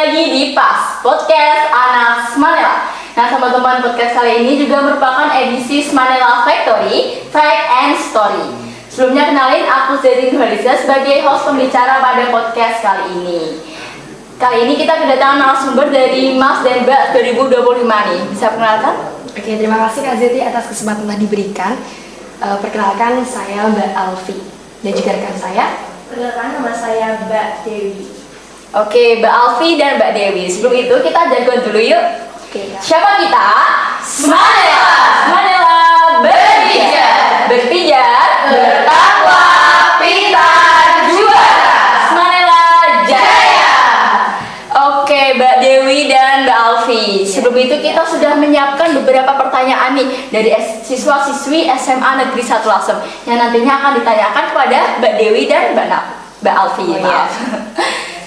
lagi di PAS, Podcast Anak Smanela. Nah teman-teman, podcast kali ini juga merupakan edisi Smanela Factory, Fact and Story. Sebelumnya kenalin, aku Zedin Nurhaliza sebagai host pembicara pada podcast kali ini. Kali ini kita kedatangan narasumber dari Mas dan Mbak 2025 nih. Bisa perkenalkan? Oke, terima kasih Kak Zeti atas kesempatan telah diberikan. Perkenalkan, saya Mbak Alfi dan juga rekan saya. Perkenalkan, nama saya Mbak Dewi. Oke, Mbak Alfi dan Mbak Dewi. Sebelum itu kita jagoan dulu yuk. Oke, Kak. Siapa kita? Smanela. Smanela berpijat, bertakwa, pintar, juara. Smanela Jaya. Oke, Mbak Dewi dan Mbak Alfi. Sebelum itu kita sudah menyiapkan beberapa pertanyaan nih dari siswa-siswi SMA Negeri 1 Lasem yang nantinya akan ditanyakan kepada Mbak Dewi dan Mbak Alfi. Maaf.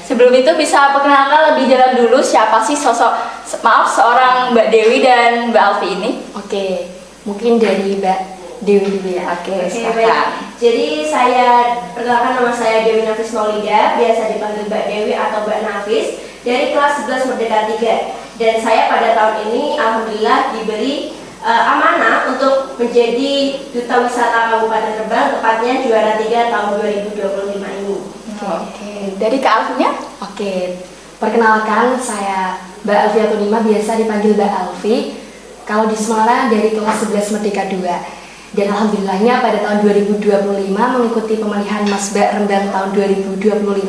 Sebelum itu bisa perkenalkan lebih dalam dulu siapa sih seorang Mbak Dewi dan Mbak Alfi ini? Oke, mungkin dari Mbak Dewi dulu ya. Oke, Baik. silakan. Jadi perkenalkan, nama saya Dewi Nafis Maulida, biasa dipanggil Mbak Dewi atau Mbak Nafis, dari kelas 11 Merdeka 3. Dan saya pada tahun ini alhamdulillah diberi amanah untuk menjadi Duta Wisata Kabupaten Rembang, tepatnya juara 3 tahun 2025 ini. Oke, dari Kak Alfinya? Oke, perkenalkan saya Mbak Alfi Atunima, biasa dipanggil Mbak Alfi. Kalau di Semarang dari kelas 11 Merdeka 2. Dan alhamdulillahnya pada tahun 2025 mengikuti pemilihan Mas Mbak Rembang tahun 2025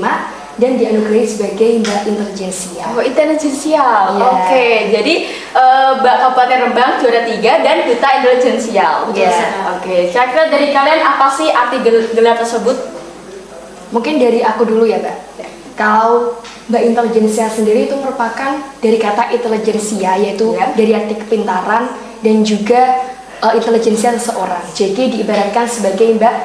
dan dianugerahi sebagai Mbak Intelijensial. Oh, intelijensial. Iya. Oke, jadi Mbak Kabupaten Rembang juara 3 dan Duta Intelijensial. Iya. Oke, kira-kira dari kalian apa sih arti gelar tersebut? Mungkin dari aku dulu ya, Mbak. Kalau Mbak Intelijensial sendiri itu merupakan dari kata intelijensia, yaitu Ya. dari arti kepintaran dan juga intelijensia seseorang. Jadi diibaratkan sebagai Mbak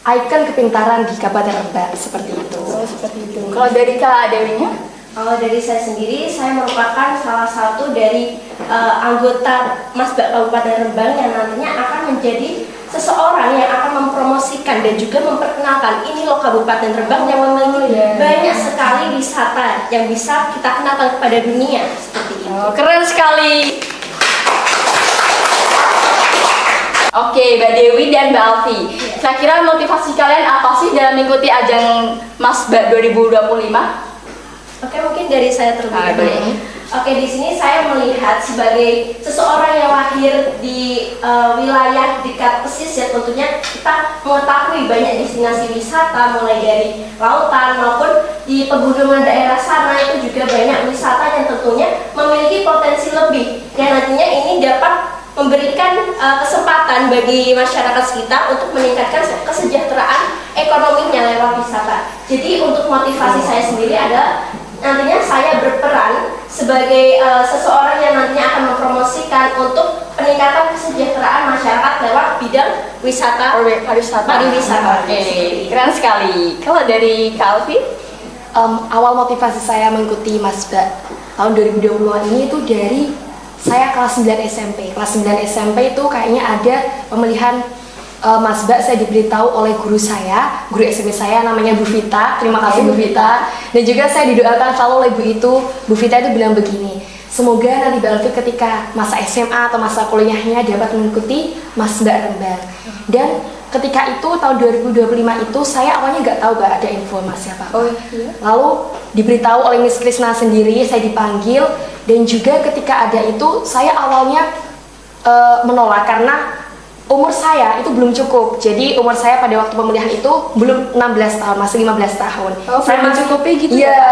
ikon kepintaran di Kabupaten Rembang, seperti itu. Oh, seperti itu. Kalau dari Kak Dewinya? Kalau dari saya sendiri, saya merupakan salah satu dari anggota Masbak Kabupaten Rembang yang nantinya akan menjadi seseorang yang akan mempromosikan dan juga memperkenalkan ini loh Kabupaten Rembang yang memiliki banyak sekali wisata yang bisa kita kenalkan kepada dunia seperti itu. Oh, keren sekali. Oke, Mbak Dewi dan Mbak Alfi. Kira-kira motivasi kalian apa sih dalam mengikuti ajang Masbak 2025? Oke, mungkin dari saya terlebih Ah, dahulu. baik. Oke, di sini saya melihat sebagai seseorang yang lahir di wilayah dekat pesisir, tentunya kita mengetahui banyak destinasi wisata mulai dari lautan maupun di pegunungan daerah sana itu juga banyak wisata yang tentunya memiliki potensi lebih yang nantinya ini dapat memberikan kesempatan bagi masyarakat sekitar untuk meningkatkan kesejahteraan ekonominya lewat wisata. Jadi untuk motivasi saya sendiri adalah nantinya saya berperan sebagai seseorang yang nantinya akan mempromosikan untuk peningkatan kesejahteraan masyarakat lewat bidang wisata pariwisata. Oke, keren sekali. Kalau dari Kak Alfi? Awal motivasi saya mengikuti Masbak tahun 2020 ini itu dari saya kelas 9 SMP. Kelas 9 SMP itu kayaknya ada pemilihan Masbak. Saya diberitahu oleh guru saya, guru SMP saya namanya Bu Vita. Terima kasih Bu Vita. Dan juga saya didoakan selalu oleh Bu itu. Bu Vita itu bilang begini, semoga nanti Mbak Alfi ketika masa SMA atau masa kuliahnya dapat mengikuti Masbak Rembang. Dan ketika itu tahun 2025 itu saya awalnya nggak tahu, nggak ada informasi apa-apa. Oh, iya. Lalu diberitahu oleh Miss Krisna sendiri, saya dipanggil. Dan juga ketika ada itu saya awalnya menolak karena umur saya itu belum cukup. Jadi umur saya pada waktu pemilihan itu belum 16 tahun, masih 15 tahun. Oh, saya belum mencukupi gitu iya, ya?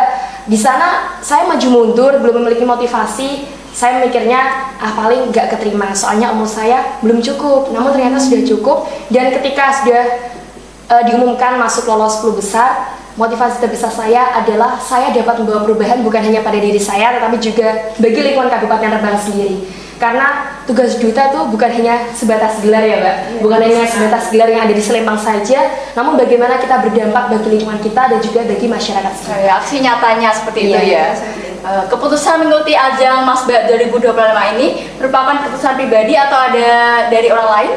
Di sana saya maju mundur, belum memiliki motivasi. Saya mikirnya paling nggak keterima, soalnya umur saya belum cukup. Namun ternyata sudah cukup. Dan ketika sudah diumumkan masuk lolos 10 besar, motivasi terbesar saya adalah saya dapat membawa perubahan bukan hanya pada diri saya, tetapi juga bagi lingkungan Kabupaten Rembang sendiri. Karena tugas duta tuh bukan hanya sebatas gelar ya, Mbak. Bukan hanya sebatas gelar yang ada di Selembang saja, namun bagaimana kita berdampak bagi lingkungan kita dan juga bagi masyarakat sekitar. Aksi nyatanya seperti itu Iya, ya. Keputusan mengikuti ajang Masbak 2025 ini merupakan keputusan pribadi atau ada dari orang lain?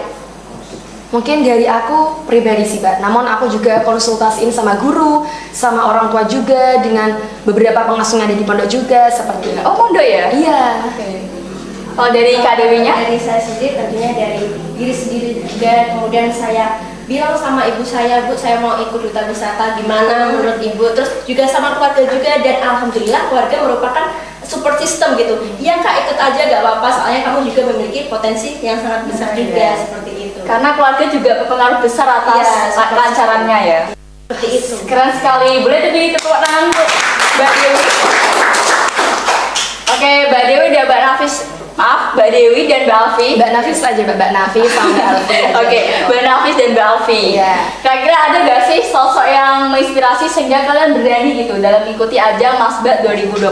Mungkin dari aku pribadi sih Mbak, namun aku juga konsultasiin sama guru, sama orang tua juga, dengan beberapa pengasuh yang ada di pondok juga, seperti itu. Oh, pondok ya? Iya. Kalau dari Kak Dewinya? Dari saya sendiri tentunya dari diri sendiri juga. Kemudian saya bilang sama ibu saya, Bu, saya mau ikut duta wisata, gimana menurut ibu? Terus juga sama keluarga juga, dan alhamdulillah keluarga merupakan support system gitu. Iya Kak, ikut aja gak apa-apa, soalnya kamu juga memiliki potensi yang sangat besar juga, seperti itu. Karena keluarga juga berpengaruh besar atas kelancarannya ya. Seperti itu. Keren sekali. Boleh diberi tepuk tangan untuk Mbak Dewi. Oke, Mbak Dewi dan Mbak Nafis. Maaf, Mbak Dewi dan Mbak Alfi. Mbak Nafis aja Mbak Nafis sama Mbak Alfi. Oke, Mbak Nafis dan Mbak Alfi. Iya. Kira-kira ada gak sih sosok yang menginspirasi sehingga kalian berani gitu dalam mengikuti ajang Masbat 2025?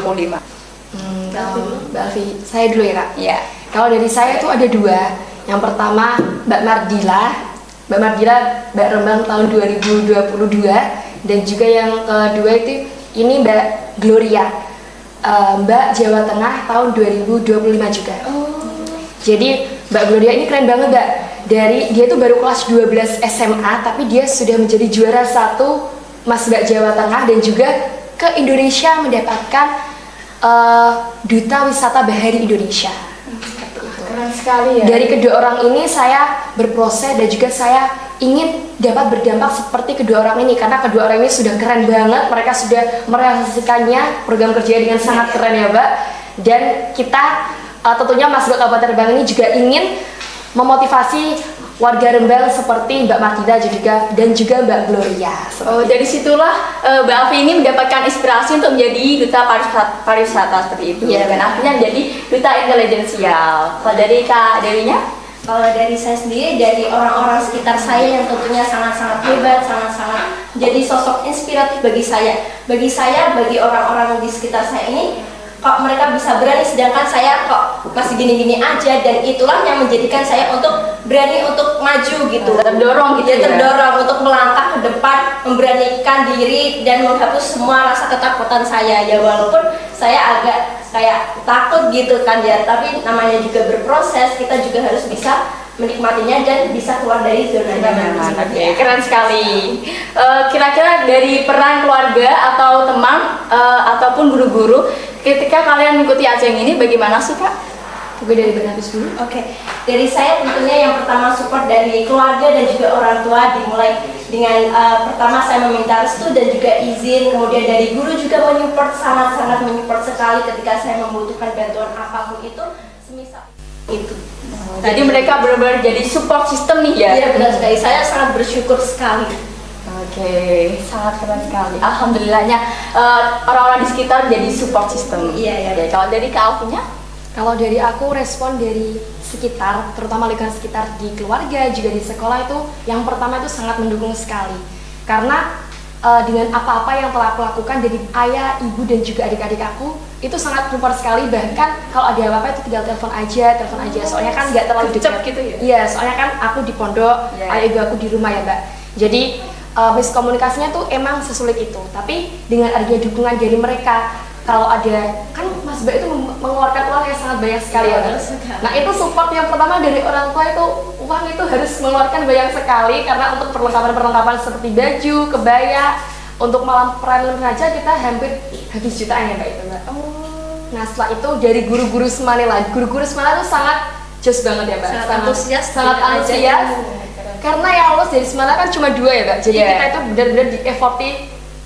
Kalau Mbak Alfi, saya dulu ya Kak. Iya. Kalau dari saya tuh ada dua. Yang pertama Mbak Mardila, Mbak Rembang tahun 2022, dan juga yang kedua itu ini Mbak Gloria, Mbak Jawa Tengah tahun 2025 juga. Jadi Mbak Gloria ini keren banget Mbak. Dia tuh baru kelas 12 SMA, tapi dia sudah menjadi juara 1 Masbat Jawa Tengah dan juga ke Indonesia mendapatkan Duta Wisata Bahari Indonesia. Keren sekali ya. Dari kedua orang ini saya berproses dan juga saya ingin dapat berdampak seperti kedua orang ini, karena kedua orang ini sudah keren banget, mereka sudah merealisasikannya program kerja dengan sangat keren ya Mbak. Dan kita tentunya Masbat Kabupaten Rembang ini juga ingin memotivasi warga Rembang seperti Mbak Martida dan juga Mbak Gloria. Oh, dari situlah Mbak Alfi ini mendapatkan inspirasi untuk menjadi duta pariwisata seperti itu. Iya. Dan akhirnya menjadi duta intelijensial. Kalau dari Kak Dewinya? Kalau dari saya sendiri, dari orang-orang sekitar saya yang tentunya sangat-sangat hebat, sangat-sangat jadi sosok inspiratif bagi saya. Bagi orang-orang di sekitar saya ini, kok mereka bisa berani sedangkan saya kok masih gini-gini aja, dan itulah yang menjadikan saya untuk berani untuk maju gitu. Terdorong gitu ya? Terdorong untuk melangkah ke depan, memberanikan diri dan menghapus semua rasa ketakutan saya ya, walaupun saya agak kayak takut gitu kan ya, tapi namanya juga berproses, kita juga harus bisa menikmatinya dan bisa keluar dari zona nyaman. Oke, keren sekali. Kira-kira dari peran keluarga atau teman ataupun guru-guru ketika kalian mengikuti ajang ini bagaimana sih Kak? Oke, dari Mbak Nafis dulu. Oke, dari saya tentunya yang pertama support dari keluarga dan juga orang tua, dimulai dengan pertama saya meminta restu dan juga izin, kemudian dari guru juga menyupport, sangat-sangat menyupport sekali ketika saya membutuhkan bantuan apapun itu, semisal itu. Jadi mereka benar-benar jadi support system nih ya? Iya benar sekali, saya sangat bersyukur sekali. Oke, sangat keren sekali. Alhamdulillahnya orang-orang di sekitar jadi support system. Iya. Oke, kalau dari Kak Alfinya? Kalau dari aku, respon dari sekitar, terutama lingkungan sekitar di keluarga juga di sekolah itu, yang pertama itu sangat mendukung sekali. Karena dengan apa-apa yang telah aku lakukan dari ayah, ibu dan juga adik-adik aku, itu sangat support sekali. Bahkan kalau ada apa-apa itu tinggal telepon aja. Soalnya kan nggak terlalu dekat gitu ya? Iya, soalnya kan aku di pondok, ayah ibu aku di rumah ya Mbak. Jadi miskomunikasinya tuh emang sesulit itu. Tapi dengan adanya dukungan dari mereka, kalau ada, kan Mas Mbak itu mengeluarkan uang yang sangat banyak sekali ya Mbak. Nah itu support yang pertama dari orang tua itu, uang itu harus mengeluarkan banyak sekali, karena untuk perlengkapan seperti baju, kebaya, untuk malam perayaan aja kita hampir habis jutaan ya Mbak itu Mbak. Nah setelah itu dari guru-guru Semanila itu sangat jos banget ya Mbak. Sangat antusias. Karena yang lulus dari Semanila kan cuma 2 ya Mbak. Jadi kita itu benar-benar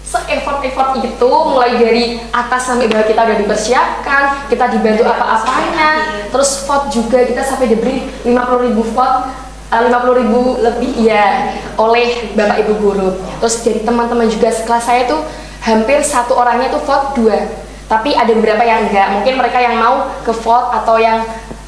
se-effort itu, mulai dari atas sampai bawah kita udah dipersiapkan, kita dibantu apa-apanya, terus vote juga kita sampai diberi 50.000 vote, 50.000 lebih ya oleh Bapak Ibu guru. Terus dari teman-teman juga sekelas saya tuh hampir 1 orangnya tuh vote 2, tapi ada beberapa yang enggak, mungkin mereka yang mau ke vote atau yang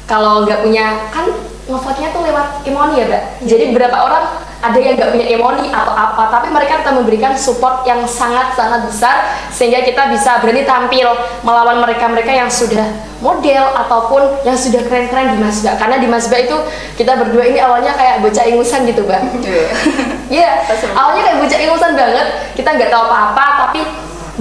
kalau nggak punya, kan ngevote-nya tuh lewat Emoni ya Mbak. Jadi beberapa orang ada yang nggak punya Emoni atau apa, tapi mereka tetap memberikan support yang sangat-sangat besar sehingga kita bisa berani tampil melawan mereka-mereka yang sudah model ataupun yang sudah keren-keren di Masba. Karena di Masba itu kita berdua ini awalnya kayak bocah ingusan gitu Mbak. Iya, awalnya kayak bocah ingusan banget, kita nggak tahu apa-apa, tapi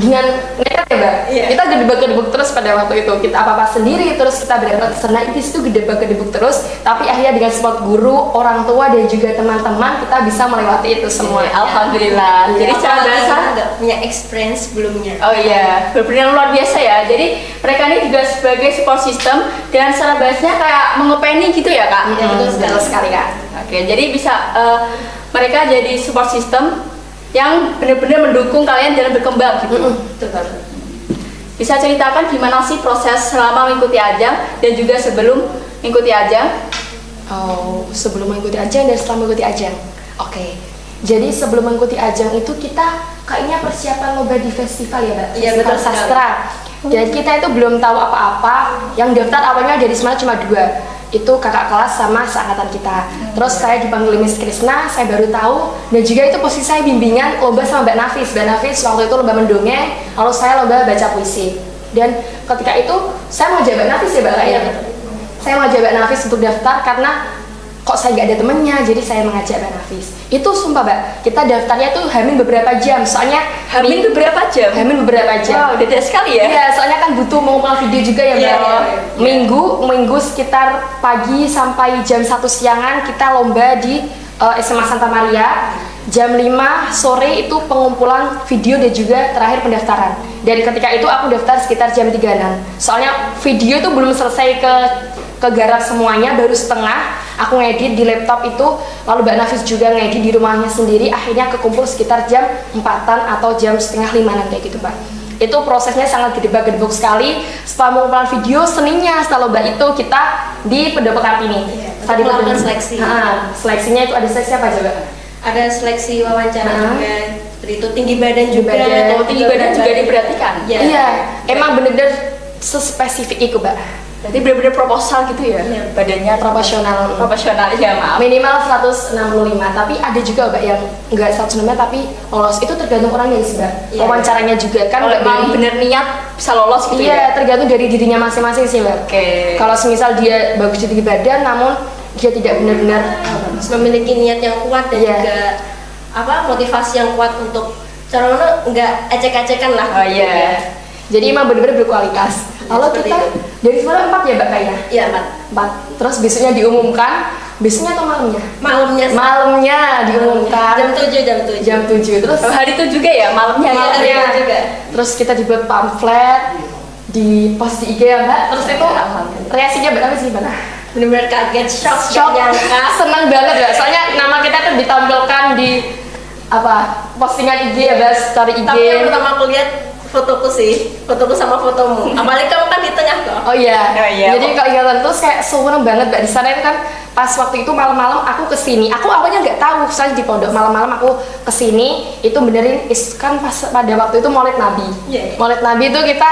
dengan nekat ya Mbak, kita benar-benar gedebak-gedebuk terus pada waktu itu. Kita apa-apa sendiri, terus kita berangkat ke sana, itu gedebak-gedebuk terus. Tapi akhirnya dengan support guru, orang tua dan juga teman-teman, kita bisa melewati itu semua. Alhamdulillah. Jadi secara Apalagi bahasa kita nggak punya experience sebelumnya. oh iya, benar-benar luar biasa ya. Jadi mereka ini juga sebagai support system dan secara bahasanya kayak mengopeni gitu ya kak. Betul sekali Kak. Oke, jadi bisa mereka jadi support system yang benar-benar mendukung kalian dalam berkembang gitu. Betul. Bisa ceritakan gimana sih proses selama mengikuti ajang dan juga sebelum mengikuti ajang? Oh, sebelum mengikuti ajang dan setelah mengikuti ajang. Oke. Jadi sebelum mengikuti ajang itu kita kayaknya persiapan lomba di festival ya, Mbak? Iya, Festival betul sekali. sastra. Dan kita itu belum tahu apa-apa. Yang daftar awalnya dari semuanya cuma 2. Itu kakak kelas sama seangkatan kita. Terus saya dipanggil Miss Krisna, saya baru tahu. Dan juga itu posisi saya bimbingan lomba sama Mbak Nafis. Mbak Nafis waktu itu lomba mendongeng, lalu saya lomba baca puisi. Dan ketika itu saya mau Mbak Nafis ya Mbak Kak, ya? Saya mau Mbak Nafis untuk daftar karena kok saya nggak ada temennya, jadi saya mengajak Mbak Nafis. Itu sumpah Mbak, kita daftarnya tuh hamil beberapa jam, soalnya Hamil beberapa jam? hamil beberapa jam. Wow, detail sekali ya. Iya, soalnya kan butuh mengumpulkan video juga ya Mbak. Iya, iya, iya. Minggu sekitar pagi sampai jam 1 siangan kita lomba di SMA Santa Maria. Jam 5 sore itu pengumpulan video dan juga terakhir pendaftaran. Dan ketika itu aku daftar sekitar jam 3-an. Soalnya video itu belum selesai kegarap semuanya, baru setengah. Aku ngedit di laptop itu, lalu Mbak Nafis juga ngedit di rumahnya sendiri. Akhirnya kekumpul sekitar jam 4-an atau jam setengah 5-an kayak gitu Mbak. Itu prosesnya sangat gedebak-gedebuk sekali. Setelah pengumpulan video, Seninnya setelah lomba itu kita di Pendopo Kartini. Tadi melakukan seleksi. Seleksinya itu ada seleksi apa aja Mbak? Ada seleksi wawancara juga. Seperti itu tinggi badan juga. Oh, tinggi badan juga diperhatikan. Iya. Iya, emang bener-bener sespesifik itu Mbak. Berarti benar-benar proposal gitu ya? Iya. Badannya Proporsional. proporsional ya, maaf. Minimal 165, tapi ada juga Mbak yang enggak 165 tapi lolos. Itu tergantung orangnya sih Mbak. Iya. Wawancaranya juga kan Kalau nggak emang dari- bener niat bisa lolos gitu Iya, ya? tergantung dari dirinya masing-masing sih Mbak. Oke. Kalau semisal dia bagus di tinggi badan namun dia tidak benar-benar Memiliki niat yang kuat dan Iya. juga motivasi yang kuat untuk cara mana nggak ecek-ecekan lah. Oh iya. jadi emang benar-benar berkualitas. Lalu seperti kita itu. dari sekolah 4 ya Mbak kayaknya? Iya, Mbak. 4. Terus besoknya diumumkan, besoknya atau malamnya? Malamnya Diumumkan jam 7. jam 7. Terus Oh, hari itu juga ya, malamnya ya? malamnya Iya, juga. Terus kita dibuat pamflet, di post di IG ya Mbak. Terus itu Alhamdulillah. reaksinya Mbak apa sih Mbak? Benar-benar kaget, shock, Shock, nggak nyangka. seneng banget ya. Soalnya nama kita tuh ditampilkan di postingan IG ya Mbak, story IG. Tapi yang pertama aku lihat fotoku sama fotomu. Apalagi kamu kan di tengah kok. Oh iya. Oh iya. Jadi kalau ingatan terus kayak seneng banget Mbak. Di sana itu kan pas waktu itu malam-malam aku kesini. Aku awalnya nggak tahu, soalnya di pondok malam-malam aku kesini itu benerin kan pada waktu itu Maulid Nabi. Iya. Maulid Nabi itu kita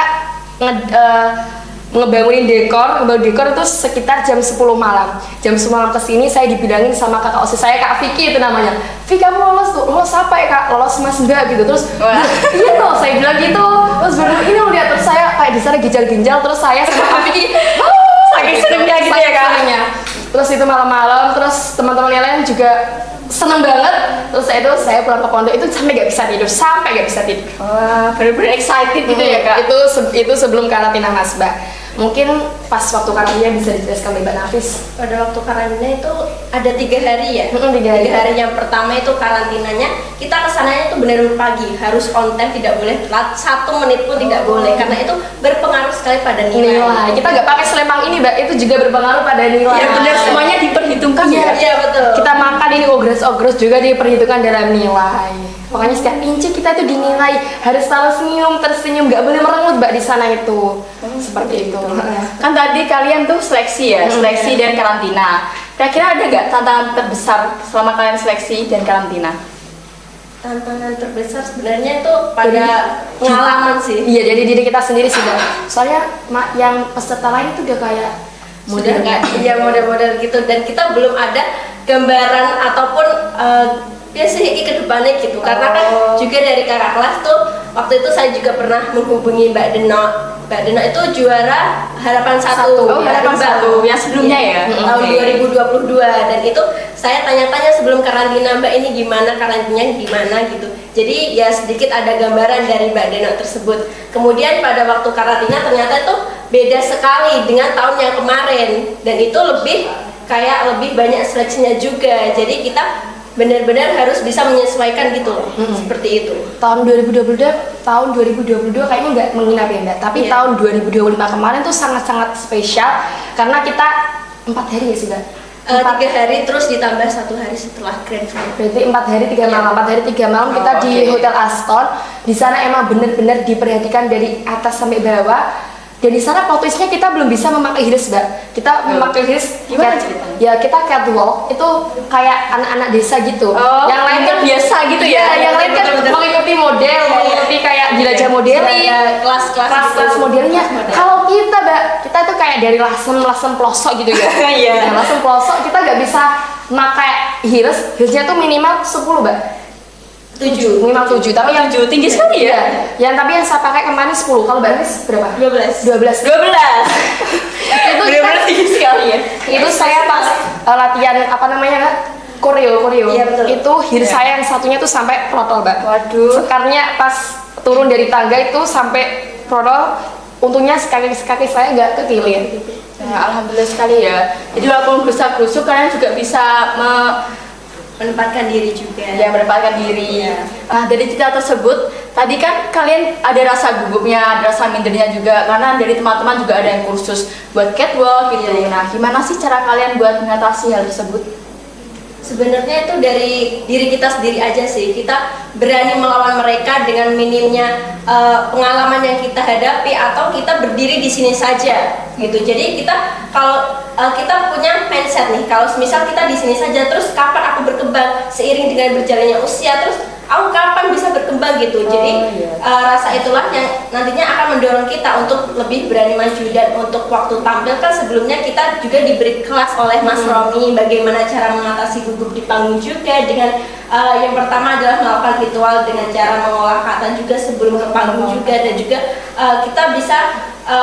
ngebangunin ngebangun dekor itu sekitar jam 10 malam. Jam 10 malam kesini saya dibilangin sama kakak OSIS saya, Kak Vicky itu namanya. Vicky kamu lolos tuh, lolos apa ya Kak? Lolos Mas Mbak gitu. Terus Wah. iya loh, saya bilang gitu. Terus baru ini lihat terus saya kayak di sana ginjal-ginjal, terus saya sama Kak Vicky Saking senengnya gitu ya, Kak? senengnya. Terus itu malam-malam, terus teman-teman yang lain juga seneng banget. Terus saya pulang ke pondok itu sampai nggak bisa tidur, Wah, bener-bener excited gitu ya kak? itu sebelum karantina Mas Mbak. Mungkin pas waktu karantina bisa dijelaskan Mbak Nafis. Pada waktu karantina itu ada 3 hari ya. 3 hari. 3 hari yang pertama itu karantinanya kita kesananya itu benar-benar pagi, harus on time, tidak boleh telat 1 menit pun tidak boleh karena itu berpengaruh sekali pada nilai. Kita nggak pakai selempang ini Mbak, itu juga berpengaruh pada nilai. Ya bener, semuanya diperhitungkan Iya. ya? Iya betul. Kita makan ini ogros juga diperhitungkan dalam nilai. Pokoknya setiap inci kita itu dinilai, harus selalu tersenyum, nggak boleh merengut Mbak di sana itu. Seperti itu. Kan tadi kalian tuh seleksi ya, seleksi dan karantina. Kira-kira ada nggak tantangan terbesar selama kalian seleksi dan karantina? Tantangan terbesar sebenarnya itu pada pengalaman sih. Iya, jadi diri kita sendiri sih Mbak. Soalnya yang peserta lain itu udah kayak Sudah kayak iya model-model gitu dan kita belum ada gambaran ataupun strategi ke depannya gitu. Karena kan juga dari kakak kelas tuh waktu itu saya juga pernah menghubungi Mbak Deno Mbak Dena itu juara harapan satu. Oh, harapan satu yang sebelumnya ya. Tahun 2022, dan itu saya tanya-tanya sebelum karantina, Mbak ini gimana, karantinanya gimana gitu. Jadi ya sedikit ada gambaran dari Mbak Dena tersebut. Kemudian pada waktu karantina ternyata itu beda sekali dengan tahun yang kemarin, dan itu lebih banyak seleksinya juga. Jadi kita benar-benar harus bisa menyesuaikan gitu loh. Seperti itu. Tahun 2022 kayaknya nggak menginap ya Mbak, tapi Iya. tahun 2025 kemarin tuh sangat-sangat spesial karena kita 4 hari ya sih Mbak. 3 hari terus ditambah 1 hari setelah Grand Final. Berarti 4 hari 3 malam, 4 hari 3 malam kita Oh, di oke. Hotel Aston. Di sana emang bener-bener diperhatikan dari atas sampai bawah. Dan di sana plot twistnya kita belum bisa memakai heels Mbak. Kita memakai heels Gimana ceritanya? Ya kita catwalk itu kayak anak-anak desa gitu. Oh, yang lain kan biasa gitu ya. Iya, yang lain kan Betul-betul. mengikuti model, Iya, mengikuti kayak jelajah Ada modeling. kelas-kelas Kelas gitu. modelnya. Model. Kalau kita Mbak, kita tuh kayak dari lasem pelosok gitu ya. Iya. Dari lasem pelosok kita nggak bisa pakai heelsnya tuh minimal 10 Mbak. 7. Minimal 7, tapi yang 7 tinggi sekali ya. Iya, yang tapi yang saya pakai kemarin 10. Kalau Mbak Anis berapa? 12. 12. 12. Itu Benar-benar tinggi sekali ya. itu saya pas latihan apa namanya Kak? Koreo. Iya, betul. Itu heels saya yang satunya tuh sampai protol Mbak. Waduh. Sekarnya pas turun dari tangga itu sampai protol. Untungnya kaki saya nggak kekilir. Ya, alhamdulillah sekali ya. Jadi walaupun gerusak-gerusuk kalian juga bisa Menempatkan diri juga. ya mendapatkan diri. Iya. Nah, dari cerita tersebut, tadi kan kalian ada rasa gugupnya, ada rasa mindernya juga, karena dari teman-teman juga ada yang kursus buat catwalk gitu. Iya. Nah, gimana sih cara kalian buat mengatasi hal tersebut? Sebenarnya itu dari diri kita sendiri aja sih. Kita berani melawan mereka dengan minimnya pengalaman yang kita hadapi, atau kita berdiri di sini saja gitu. Jadi kita kalau kita punya mindset nih, kalau misal kita di sini saja, terus kapan aku berkembang seiring dengan berjalannya usia, terus aku kapan bisa berkembang gitu. Jadi iya. rasa itulah yang nantinya akan mendorong kita untuk lebih berani maju. Dan untuk waktu tampil kan sebelumnya kita juga diberi kelas oleh Mas Romi bagaimana cara mengatasi gugup di panggung juga, dengan yang pertama adalah melakukan ritual dengan cara mengolah kata juga sebelum ke panggung juga, dan juga kita bisa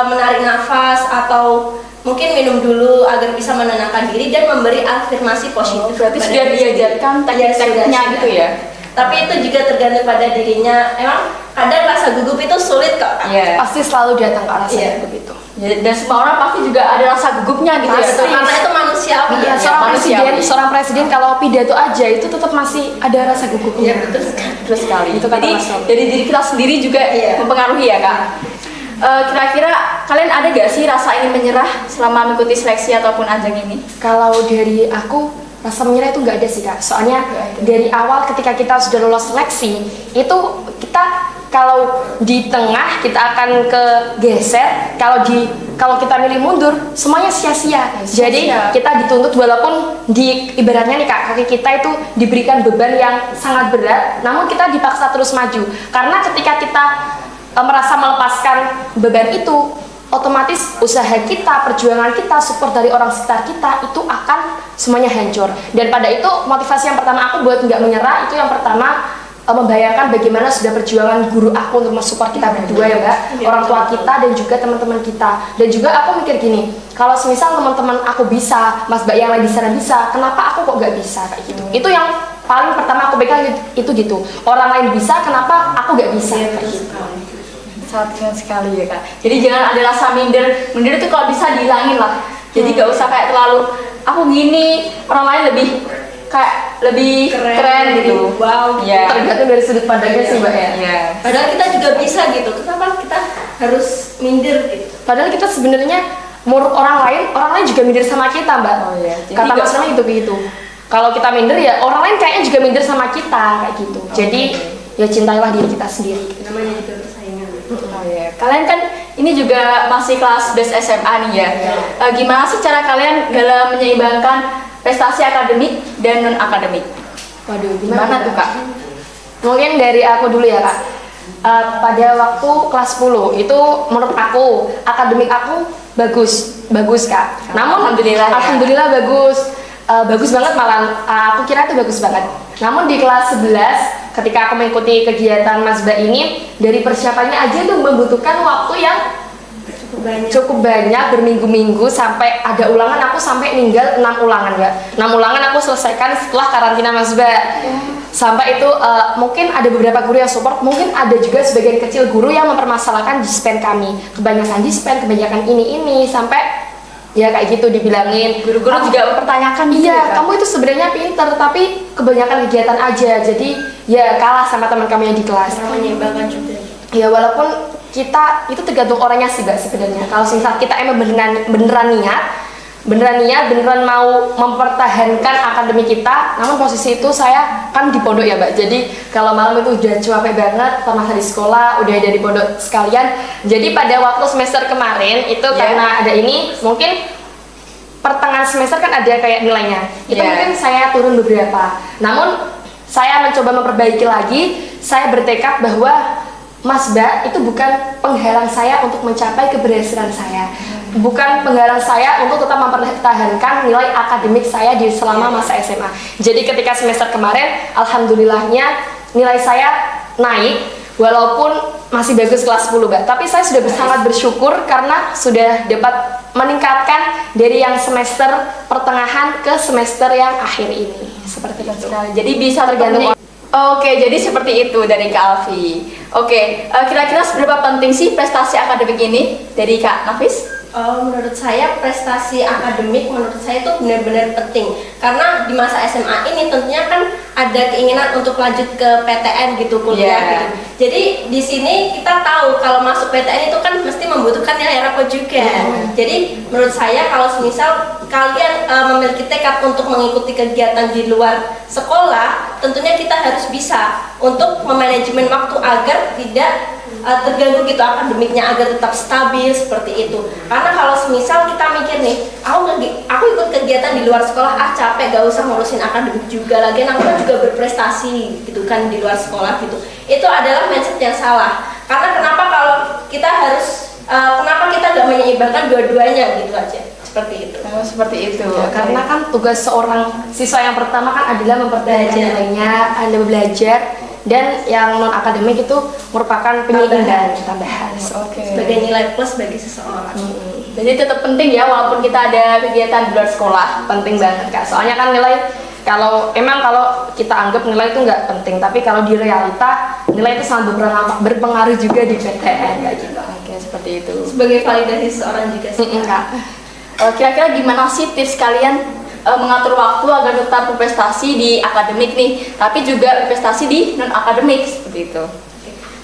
menarik nafas atau mungkin minum dulu agar bisa menenangkan diri dan memberi afirmasi positif. Berarti kepada sudah diri sendiri. diajarkan Iya, teknik-tekniknya sudah. gitu ya? Tapi itu juga tergantung pada dirinya. Emang kadang rasa gugup itu sulit kok. Kak. Iya. Pasti selalu datang ke arah Iya. saya begitu. Ya, dan semua orang pasti juga ada rasa gugupnya gitu ya. Pasti. Karena itu manusiawi. Iya, ya. seorang presiden kalau pidato aja itu tetap masih ada rasa gugupnya. Iya, betul sekali. Terus sekali. Itu kata Jadi Mas Romi. dari diri kita sendiri juga Iya. mempengaruhi ya Kak. Kira-kira kalian ada gak sih rasa ingin menyerah selama mengikuti seleksi ataupun ajang ini? Kalau dari aku rasa menyerah itu nggak ada sih Kak. Soalnya Nggak ada. dari awal ketika kita sudah lolos seleksi itu kita kalau di tengah kita akan geser, kalau kita milih mundur semuanya sia-sia. Sia-sia. Jadi kita dituntut walaupun ibaratnya nih Kak, kaki kita itu diberikan beban yang sangat berat, namun kita dipaksa terus maju. Karena ketika kita merasa melepaskan beban itu, otomatis usaha kita, perjuangan kita, support dari orang sekitar kita itu akan semuanya hancur. Dan pada itu motivasi yang pertama aku buat nggak menyerah itu yang pertama membayangkan bagaimana sudah perjuangan guru aku untuk mensupport kita berdua ya Mbak, Iya, orang tua betul. kita dan juga teman-teman kita. Dan juga aku mikir gini, kalau semisal teman-teman aku bisa, Mas Mbak yang lain di sana bisa, kenapa aku kok nggak bisa kayak gitu? Itu yang paling pertama aku pegang itu gitu. Orang lain bisa, kenapa aku nggak bisa Iya, kayak betul gitu. sekali. Sangat keren sekali ya Kak. Jadi jangan ada rasa minder. Minder itu kalau bisa dihilangin lah. Jadi gak usah kayak terlalu aku gini, orang lain lebih keren gitu. Wow. Iya. Tergantung dari sudut pandangnya sih Mbak ya. Iya. Padahal kita juga bisa gitu. Kenapa kita harus minder gitu? Padahal kita sebenarnya menurut orang lain juga minder sama kita Mbak. Oh, iya. Jadi Kata nggak Mas Romi itu begitu. Kalau kita minder ya orang lain kayaknya juga minder sama kita kayak gitu. Jadi ya cintailah diri kita sendiri. Namanya juga persaingan. Oh iya. Kalian kan ini juga masih kelas best SMA nih ya. Gimana sih cara kalian dalam menyeimbangkan prestasi akademik dan non akademik? Waduh, Gimana tuh Kak? Mungkin dari aku dulu ya Kak. Pada waktu kelas 10 itu menurut aku akademik aku bagus Kak. Namun Alhamdulillah ya. alhamdulillah bagus banget malah. Aku kira itu bagus banget. Namun di kelas 11 ketika aku mengikuti kegiatan Mas Mbak ini, dari persiapannya aja tuh membutuhkan waktu yang cukup banyak berminggu-minggu sampai ada ulangan aku sampai ninggal 6 ulangan Mbak. 6 ulangan aku selesaikan setelah karantina Mas Mbak. Sampai itu mungkin ada beberapa guru yang support, mungkin ada juga sebagian kecil guru yang mempermasalahkan dispen kami. Kebanyakan dispen, kebanyakan ini sampai ya kayak gitu dibilangin. Guru-guru juga mempertanyakan gitu iya, ya, Kak? kamu itu sebenarnya pinter tapi kebanyakan kegiatan aja. Jadi ya kalah sama teman kami yang di kelas. Menyeimbangkan juga. Ya walaupun kita itu tergantung orangnya sih Mbak sebenarnya. Kalau misal kita emang beneran niat, beneran mau mempertahankan akademi kita, namun posisi itu saya kan di pondok ya Mbak. Jadi kalau malam itu udah capek banget, termasuk di sekolah, udah ada di pondok sekalian. Jadi pada waktu semester kemarin itu karena ada ini, mungkin pertengahan semester kan ada kayak nilainya. Itu mungkin saya turun beberapa. Namun saya mencoba memperbaiki lagi. Saya bertekad bahwa Mas Mbak itu bukan penghalang saya untuk mencapai keberhasilan saya. Bukan penghalang saya untuk tetap mempertahankan nilai akademik saya di selama masa SMA. Jadi ketika semester kemarin, alhamdulillahnya nilai saya naik walaupun masih bagus kelas 10 Mbak. Tapi saya sudah sangat bersyukur karena sudah dapat meningkatkan dari yang semester pertengahan ke semester yang akhir ini. Seperti itu. Jadi bisa tergantung. Oke, jadi seperti itu dari Kak Alfi. Oke, kira-kira seberapa penting sih prestasi akademik ini dari Kak Nafis? Menurut saya prestasi akademik menurut saya itu benar-benar penting karena di masa SMA ini tentunya kan ada keinginan untuk lanjut ke PTN gitu kuliah gitu. Jadi di sini kita tahu kalau masuk PTN itu kan mesti membutuhkan nilai rapor juga. Jadi menurut saya kalau semisal kalian memiliki tekad untuk mengikuti kegiatan di luar sekolah, tentunya kita harus bisa untuk memanajemen waktu agar tidak terganggu gitu akademiknya, agar tetap stabil seperti itu. Karena kalau semisal kita mikir nih, aku ikut kegiatan di luar sekolah, capek, gak usah ngurusin akademik juga, lagian aku kan juga berprestasi gitu kan di luar sekolah gitu. Itu adalah mindset yang salah. Karena kenapa kalau kita harus kenapa kita gak menyeimbangkan dua-duanya gitu aja. Seperti itu. Seperti itu. Ya, karena kan tugas seorang siswa yang pertama kan adalah mempertahankan nilainya, Anda belajar, dan yang non akademik itu merupakan penyeimbang tambahan. Sebagai nilai plus bagi seseorang. Jadi tetap penting ya walaupun kita ada kegiatan di luar sekolah. Penting banget Kak. Soalnya kan nilai kalau kita anggap nilai itu nggak penting, tapi kalau di realita nilai itu sangat berpengaruh juga di PTN kayak gitu. Oke, seperti itu. Sebagai validasi seseorang juga sih. Kak. Kira-kira gimana sih tips kalian mengatur waktu agar tetap berprestasi di akademik nih, tapi juga berprestasi di non akademik seperti itu?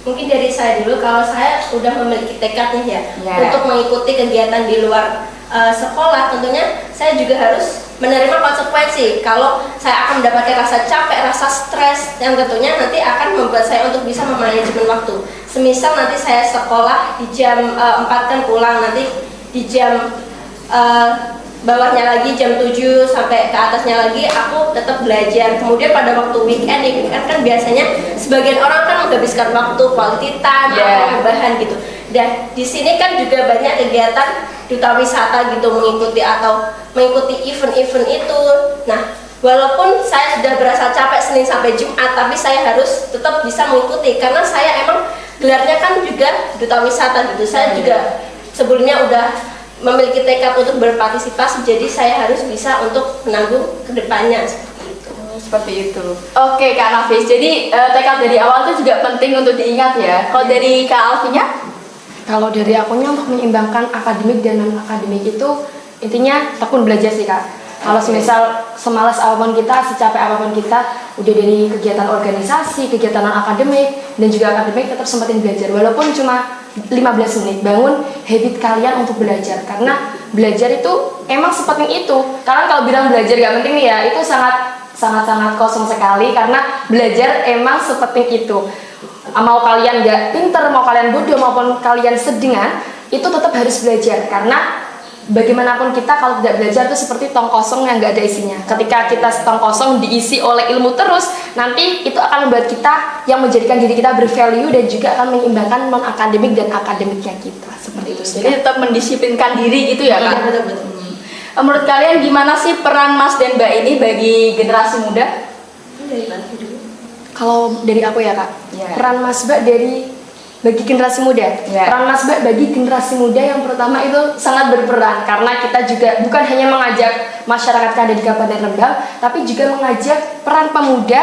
Mungkin dari saya dulu, kalau saya sudah memiliki tekad nih ya untuk mengikuti kegiatan di luar sekolah, tentunya saya juga harus menerima konsekuensi kalau saya akan mendapatkan rasa capek, rasa stres yang tentunya nanti akan membuat saya untuk bisa memanajemen waktu. Semisal nanti saya sekolah di jam 4 kan pulang, nanti di jam bawahnya lagi jam 7 sampai ke atasnya lagi aku tetap belajar. Kemudian pada waktu weekend kan biasanya sebagian orang kan menghabiskan waktu quality time atau rebahan gitu. Dan di sini kan juga banyak kegiatan duta wisata gitu, mengikuti event-event itu. Nah, walaupun saya sudah berasa capek Senin sampai Jumat, tapi saya harus tetap bisa mengikuti karena saya emang gelarnya kan juga duta wisata gitu. Saya juga sebelumnya udah memiliki tekad untuk berpartisipasi, jadi saya harus bisa untuk menanggung kedepannya seperti itu. Seperti itu. Oke Kak Nafis, jadi tekad dari awal itu juga penting untuk diingat ya. Kalau dari Kak Alfinya? Kalau dari akunya untuk menyeimbangkan akademik dan non akademik itu intinya tekun belajar sih Kak. Kalau semisal semalas apapun kita, secapek apapun kita, udah dari kegiatan organisasi, kegiatan non akademik dan juga akademik, tetap sempetin belajar walaupun cuma 15 menit. Bangun habit kalian untuk belajar karena belajar itu emang sepenting itu. Karena kalau bilang belajar gak penting nih ya, itu sangat kosong sekali karena belajar emang sepenting itu. Mau kalian gak pinter, mau kalian bodoh maupun kalian sedingan, itu tetap harus belajar karena bagaimanapun kita kalau tidak belajar itu seperti tong kosong yang nggak ada isinya. Ketika kita tong kosong diisi oleh ilmu terus, nanti itu akan membuat kita yang menjadikan diri kita bervalue dan juga akan menyeimbangkan non akademik dan akademiknya kita. Seperti itu. Jadi tetap mendisiplinkan diri gitu ya Kak. Betul. Menurut kalian gimana sih peran Mas dan Mbak ini bagi generasi muda? Dari Bantu dulu. Kalau dari aku ya Kak, peran Mas Mbak dari bagi generasi muda. Ya. Peran Masbak bagi generasi muda yang pertama itu sangat berperan karena kita juga bukan hanya mengajak masyarakat yang ada di Kabupaten Rembang, tapi juga mengajak peran pemuda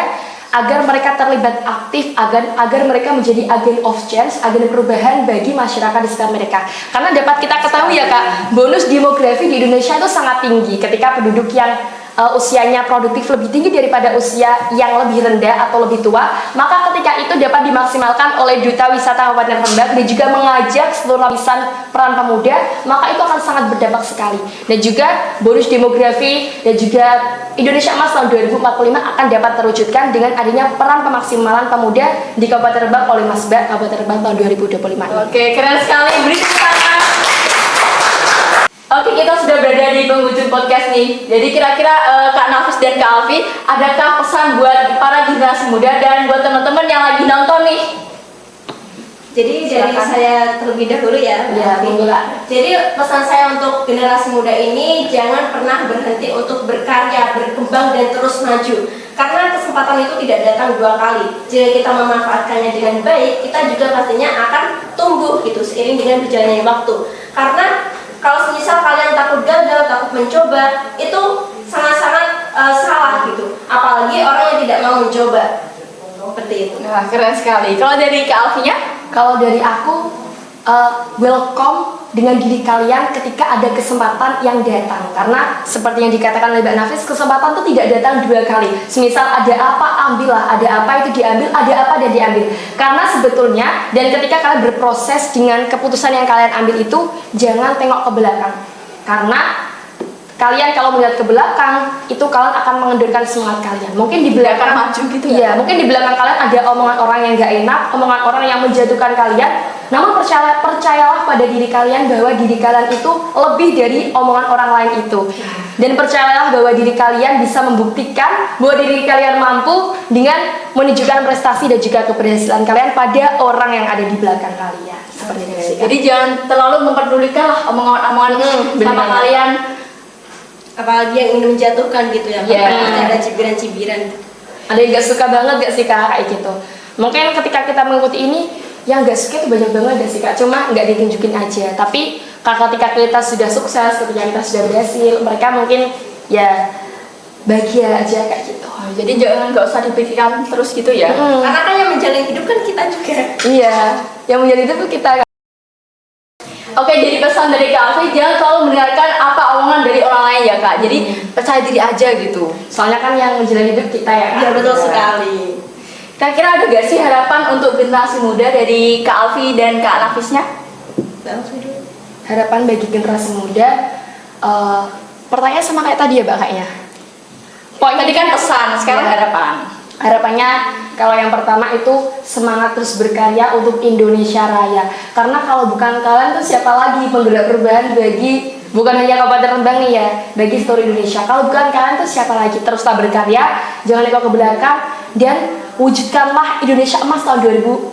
agar mereka terlibat aktif, agar mereka menjadi agen of change, agen perubahan bagi masyarakat di sekitar mereka. Karena dapat kita ketahui ya Kak, bonus demografi di Indonesia itu sangat tinggi ketika penduduk yang usianya produktif lebih tinggi daripada usia yang lebih rendah atau lebih tua, maka ketika itu dapat dimaksimalkan oleh Duta Wisata Kabupaten Rembang dan juga mengajak seluruh lapisan peran pemuda, maka itu akan sangat berdampak sekali. Dan juga bonus demografi dan juga Indonesia Emas tahun 2045 akan dapat terwujudkan dengan adanya peran pemaksimalan pemuda di Kabupaten Rembang oleh Masbak Kabupaten Rembang tahun 2025 ini. Oke, keren sekali. Beri tepuk tangan. Oke, kita sudah berada di penghujung podcast nih. Jadi kira-kira Kak Nafis dan Kak Alfi, adakah pesan buat para generasi muda dan buat teman-teman yang lagi nonton nih? Jadi dari Silakan. saya terlebih dahulu ya. Ya, monggo. Jadi pesan saya untuk generasi muda ini jangan pernah berhenti untuk berkarya, berkembang dan terus maju. Karena kesempatan itu tidak datang dua kali. Jika kita memanfaatkannya dengan baik, kita juga pastinya akan tumbuh gitu seiring dengan berjalannya waktu. Karena kalau semisal kalian takut gagal, takut mencoba, itu sangat-sangat salah gitu. Apalagi orang yang tidak mau mencoba. Seperti itu. Nah, keren sekali. Kalau dari Kak Alfinya? Kalau dari aku, welcome dengan diri kalian ketika ada kesempatan yang datang. Karena seperti yang dikatakan oleh Mbak Nafis, kesempatan itu tidak datang dua kali. Semisal ada apa, ambillah. Ada apa itu diambil, ada apa dan diambil. Karena sebetulnya, dan ketika kalian berproses dengan keputusan yang kalian ambil itu, jangan tengok ke belakang. Karena kalian kalau melihat ke belakang, itu kalian akan mengendurkan semangat kalian. Mungkin di belakang maju gitu ya? Iya, mungkin di belakang kalian ada omongan orang yang gak enak, omongan orang yang menjatuhkan kalian. Namun percayalah pada diri kalian bahwa diri kalian itu lebih dari omongan orang lain itu. Dan percayalah bahwa diri kalian bisa membuktikan bahwa diri kalian mampu dengan menunjukkan prestasi dan juga keberhasilan kalian pada orang yang ada di belakang kalian. Seperti itu sih. Jadi jangan terlalu memperdulikan lah omongan-omongan sama benar. kalian. Apalagi yang ingin menjatuhkan gitu ya. Iya. Pasti ada cibiran-cibiran. Ada yang gak suka banget gak sih Kak kayak gitu. Mungkin ketika kita mengikuti ini, yang gak suka itu banyak banget gak sih Kak, cuma gak ditunjukin aja. Tapi ketika kita sudah sukses, ketika kita sudah berhasil, mereka mungkin ya bahagia aja kayak gitu. Jadi jangan nggak usah dipikirkan terus gitu ya. Karena kan yang menjalin hidup kan kita juga. Iya, yang menjadi itu tuh kita. Oke, jadi pesan dari Kak Alfi, jangan selalu mendengarkan apa omongan dari orang lain ya Kak. Jadi percaya diri aja gitu. Soalnya kan yang menjalani hidup kita ya Kak. Ya betul sekali. Kira-kira ada gak sih harapan untuk generasi muda dari Kak Alfi dan Kak Nafisnya? Harapan bagi generasi muda, pertanyaan sama kayak tadi ya Mbak kayaknya. Pokoknya tadi kan pesan, sekarang Iya. harapan. Harapannya kalau yang pertama itu semangat terus berkarya untuk Indonesia Raya. Karena kalau bukan kalian tuh siapa lagi penggerak perubahan bagi bukan hanya Kabupaten Rembang nih ya, bagi seluruh Indonesia. Kalau bukan kalian tuh siapa lagi? Teruslah berkarya, jangan nengok ke belakang dan wujudkanlah Indonesia Emas tahun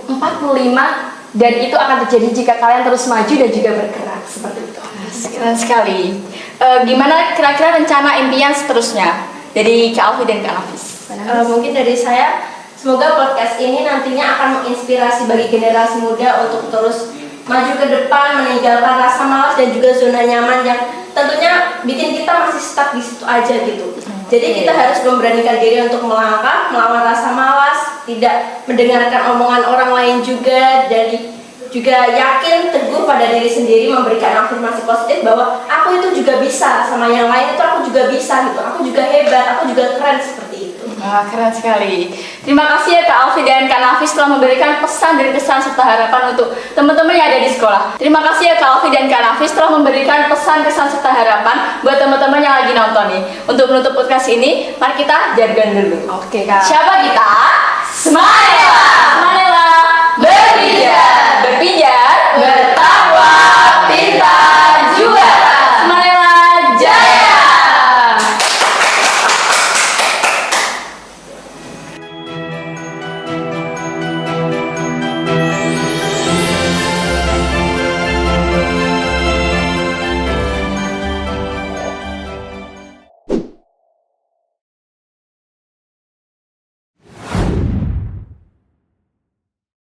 2045 dan itu akan terjadi jika kalian terus maju dan juga bergerak seperti itu. Keren sekali. Gimana kira-kira rencana impian seterusnya dari Kak Alfi dan Kak Nafis? Mungkin dari saya, semoga podcast ini nantinya akan menginspirasi bagi generasi muda untuk terus maju ke depan, meninggalkan rasa malas dan juga zona nyaman yang tentunya bikin kita masih stuck di situ aja gitu. Jadi kita harus memberanikan diri untuk melangkah, melawan rasa malas, tidak mendengarkan omongan orang lain juga, dan juga yakin teguh pada diri sendiri, memberikan afirmasi positif bahwa aku itu juga bisa, sama yang lain itu aku juga bisa gitu, aku juga hebat, aku juga keren seperti itu. Wah, keren sekali. Terima kasih ya Kak Alfi dan Kak Nafis telah memberikan pesan dan kesan serta harapan untuk teman-teman yang ada di sekolah. Terima kasih ya Kak Alfi dan Kak Nafis telah memberikan pesan, kesan serta harapan buat teman-teman yang lagi nonton nih. Untuk menutup podcast ini, mari kita jargon dulu. Oke Kak. Siapa kita? Smile!